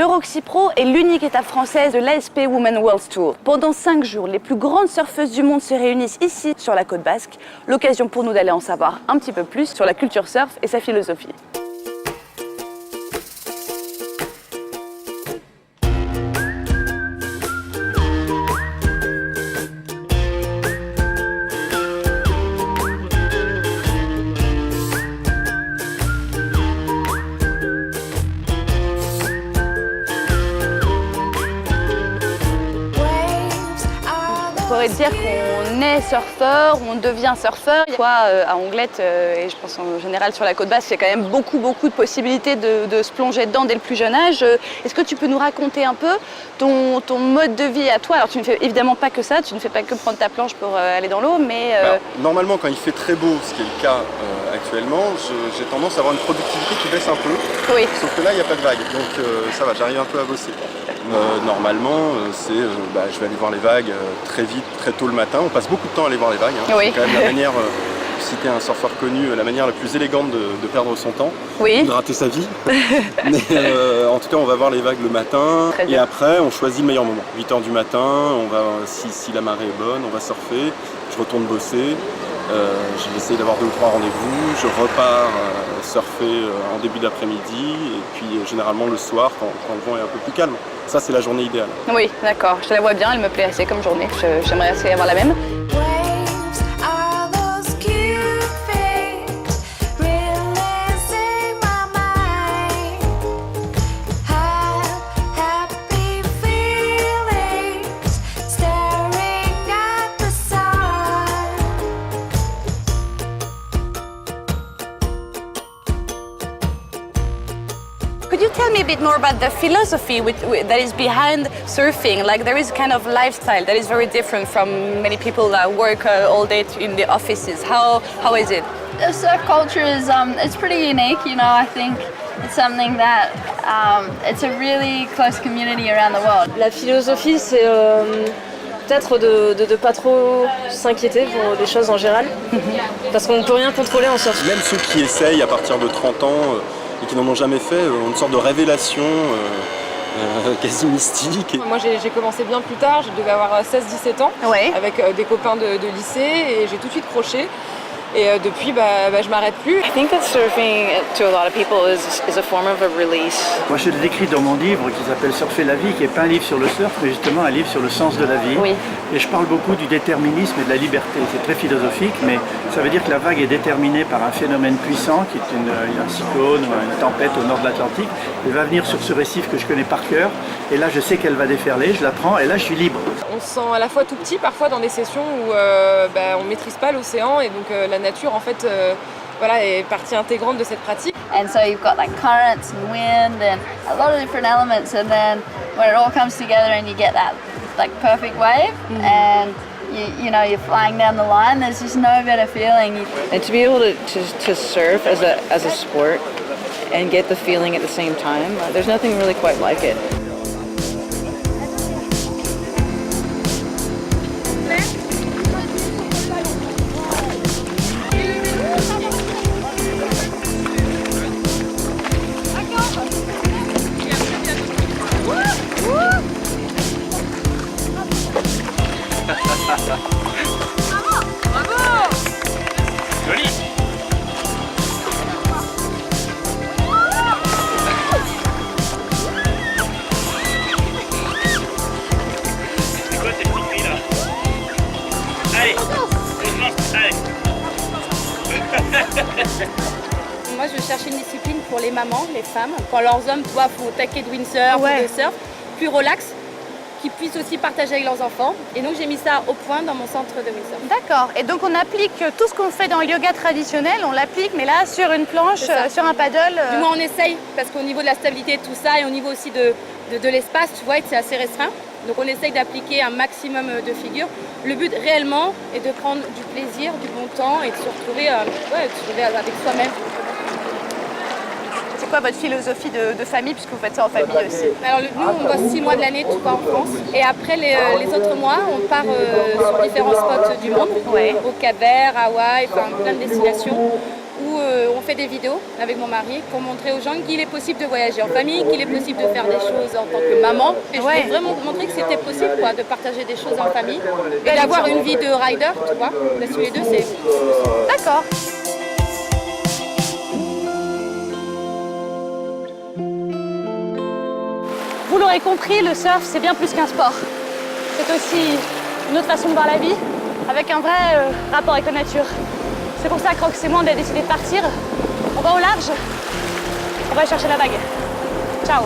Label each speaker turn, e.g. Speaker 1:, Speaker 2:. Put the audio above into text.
Speaker 1: L'Euroxy Pro est l'unique étape française de l'ASP Women World Tour. Pendant 5 jours, les plus grandes surfeuses du monde se réunissent ici, sur la côte basque. L'occasion pour nous d'aller en savoir un petit peu plus sur la culture surf et sa philosophie. On pourrait dire qu'on est surfeur, on devient surfeur. Toi, à Anglette, et je pense en général sur la côte basque, il y a quand même beaucoup de possibilités de se plonger dedans dès le plus jeune âge. Est-ce que tu peux nous raconter un peu ton mode de vie à toi? Alors tu ne fais évidemment pas que ça, tu ne fais pas que prendre ta planche pour aller dans l'eau, mais...
Speaker 2: Normalement, quand il fait très beau, ce qui est le cas actuellement, j'ai tendance à avoir une productivité qui baisse un peu.
Speaker 1: Oui.
Speaker 2: Sauf que là, il n'y a pas de vague, donc ça va, j'arrive un peu à bosser. Normalement, je vais aller voir les vagues très vite, très tôt le matin. On passe beaucoup de temps à aller voir les vagues.
Speaker 1: Oui.
Speaker 2: C'est quand même la manière, si tu es un surfeur connu, la manière la plus élégante de perdre son temps,
Speaker 1: oui.
Speaker 2: de rater sa vie. Mais en tout cas, on va voir les vagues le matin. Et après, on choisit le meilleur moment. 8 h du matin, on va, si la marée est bonne, on va surfer. Je retourne bosser. J'ai essayé d'avoir 2 ou 3 rendez-vous. Je repars surfer en début d'après-midi. Et puis généralement le soir, quand le vent est un peu plus calme. Ça, c'est la journée idéale.
Speaker 1: Oui, d'accord. Je la vois bien, elle me plaît assez comme journée. J'aimerais assez avoir la même. Could you tell me a bit more about the philosophy that is behind surfing? Like there is a kind of lifestyle that is very different from many people that work all day in the offices. How is it?
Speaker 3: The surf culture is it's pretty unique. You know, I think it's something that it's a really close community around the world.
Speaker 4: La philosophie, c'est peut-être de ne pas trop s'inquiéter pour des choses en général, parce qu'on ne peut rien contrôler en surf.
Speaker 2: Même ceux qui essayent à partir de 30 ans et qui n'en ont jamais fait, ont une sorte de révélation quasi mystique.
Speaker 4: Moi j'ai commencé bien plus tard, je devais avoir 16-17 ans,
Speaker 1: ouais.
Speaker 4: Avec des copains de lycée, et j'ai tout de suite croché. Et depuis, je m'arrête plus.
Speaker 5: I think that surfing, to a lot of people, is a form of a release.
Speaker 6: Moi, je le décris dans mon livre qui s'appelle Surfer la vie, qui n'est pas un livre sur le surf, mais justement un livre sur le sens de la vie.
Speaker 1: Oui.
Speaker 6: Et je parle beaucoup du déterminisme et de la liberté. C'est très philosophique, mais ça veut dire que la vague est déterminée par un phénomène puissant, qui est un cyclone ou une tempête au nord de l'Atlantique. Elle va venir sur ce récif que je connais par cœur, et là, je sais qu'elle va déferler, je la prends, et là, je suis libre.
Speaker 4: On se sent à la fois tout petit, parfois dans des sessions où on ne maîtrise pas l'océan, et donc la nature en fait est partie intégrante de cette pratique.
Speaker 3: And so you've got like currents and wind and a lot of different elements, and then when it all comes together and you get that like perfect wave, and you're flying down the line, there's just no better feeling.
Speaker 5: And to be able to surf as a sport and get the feeling at the same time, there's nothing really quite like it.
Speaker 7: Moi, je cherche une discipline pour les mamans, les femmes, quand leurs hommes doivent au taquet de windsurf ou de surf, plus relax, qui puissent aussi partager avec leurs enfants. Et donc, j'ai mis ça au point dans mon centre de windsurf.
Speaker 1: D'accord. Et donc, on applique tout ce qu'on fait dans le yoga traditionnel, on l'applique, mais là, sur une planche, sur un paddle.
Speaker 7: Du moins, on essaye, parce qu'au niveau de la stabilité de tout ça et au niveau aussi de l'espace, tu vois, c'est assez restreint. Donc, on essaye d'appliquer un maximum de figures. Le but, réellement, est de prendre du plaisir, du bon temps et de se retrouver, avec soi-même.
Speaker 1: C'est quoi votre philosophie de famille, puisque vous faites ça en famille aussi?
Speaker 7: Alors nous, on bosse 6 mois de l'année, tout pas en France. Et après les autres mois, on part sur différents spots du monde. Au Cap-Vert, Hawaï, plein de destinations. où on fait des vidéos avec mon mari pour montrer aux gens qu'il est possible de voyager en famille, qu'il est possible de faire des choses en tant que maman. Et je voulais vraiment montrer que c'était possible quoi, de partager des choses en famille et d'avoir une vie de rider, tu vois. Parce que les deux, c'est...
Speaker 1: D'accord. Vous l'aurez compris, le surf, c'est bien plus qu'un sport. C'est aussi une autre façon de voir la vie, avec un vrai rapport avec la nature. C'est pour ça que Rox et moi, on a décidé de partir. On va au large, on va chercher la vague. Ciao.